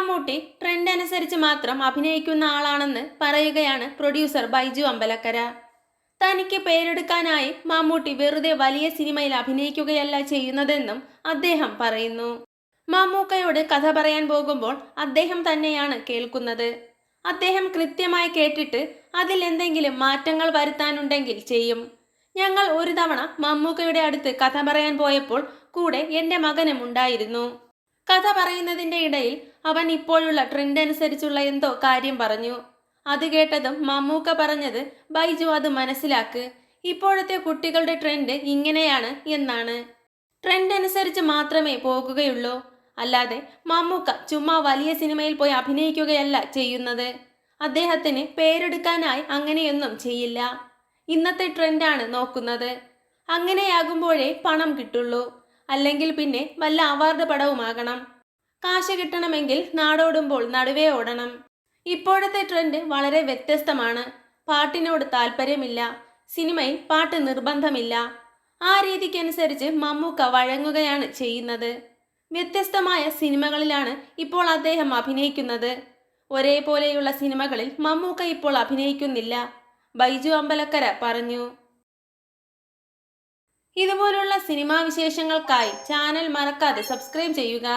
Mammootty trend അനുസരിച്ച് മാത്രം അഭിനയിക്കുന്ന ആളാണെന്ന് പറയുകയാണ് പ്രൊഡ്യൂസർ ബൈജു അമ്പലക്കര. തനിക്ക് പേരെടുക്കാനായി മമ്മൂട്ടി വെറുതെ വലിയ സിനിമയിൽ അഭിനയിക്കുകയല്ല ചെയ്യുന്നതെന്നും അദ്ദേഹം പറയുന്നു. മമ്മൂക്കയോട് കഥ പറയാൻ പോകുമ്പോൾ അദ്ദേഹം തന്നെയാണ് കേൾക്കുന്നത്. അദ്ദേഹം കൃത്യമായി കേട്ടിട്ട് അതിൽ എന്തെങ്കിലും മാറ്റങ്ങൾ വരുത്താനുണ്ടെങ്കിൽ ചെയ്യും. ഞങ്ങൾ ഒരു തവണ മമ്മൂക്കയുടെ അടുത്ത് കഥ പറയാൻ പോയപ്പോൾ കൂടെ എൻ്റെ മകനും ഉണ്ടായിരുന്നു. കഥ പറയുന്നതിൻ്റെ ഇടയിൽ അവൻ ഇപ്പോഴുള്ള ട്രെൻഡ് അനുസരിച്ചുള്ള എന്തോ കാര്യം പറഞ്ഞു. അത് കേട്ടതും മമ്മൂക്ക പറഞ്ഞത്, ബൈജു അത് മനസ്സിലാക്ക്, ഇപ്പോഴത്തെ കുട്ടികളുടെ ട്രെൻഡ് ഇങ്ങനെയാണ് എന്നാണ്. ട്രെൻഡ് അനുസരിച്ച് മാത്രമേ പോകുകയുള്ളൂ, അല്ലാതെ മമ്മൂക്ക ചുമ്മാ വലിയ സിനിമയിൽ പോയി അഭിനയിക്കുകയല്ല ചെയ്യുന്നത്. അദ്ദേഹത്തിന് പേരെടുക്കാനായി അങ്ങനെയൊന്നും ചെയ്യില്ല. ഇന്നത്തെ ട്രെൻഡാണ് നോക്കുന്നത്. അങ്ങനെയാകുമ്പോഴേ പണം കിട്ടുള്ളൂ. അല്ലെങ്കിൽ പിന്നെ വല്ല അവാർഡ് പടവുമാകണം. കാശ് കിട്ടണമെങ്കിൽ നാടോടുമ്പോൾ നടുവേ ഓടണം. ഇപ്പോഴത്തെ ട്രെൻഡ് വളരെ വ്യത്യസ്തമാണ്. പാട്ടിനോട് താല്പര്യമില്ല, സിനിമയിൽ പാട്ട് നിർബന്ധമില്ല. ആ രീതിക്കനുസരിച്ച് മമ്മൂക്ക വഴങ്ങുകയാണ് ചെയ്യുന്നത്. വ്യത്യസ്തമായ സിനിമകളിലാണ് ഇപ്പോൾ അദ്ദേഹം അഭിനയിക്കുന്നത്. ഒരേപോലെയുള്ള സിനിമകളിൽ മമ്മൂക്ക ഇപ്പോൾ അഭിനയിക്കുന്നില്ല, ബൈജു അമ്പലക്കര പറഞ്ഞു. ഇതുപോലുള്ള സിനിമാ വിശേഷങ്ങൾക്കായി ചാനൽ മറക്കാതെ സബ്സ്ക്രൈബ് ചെയ്യുക.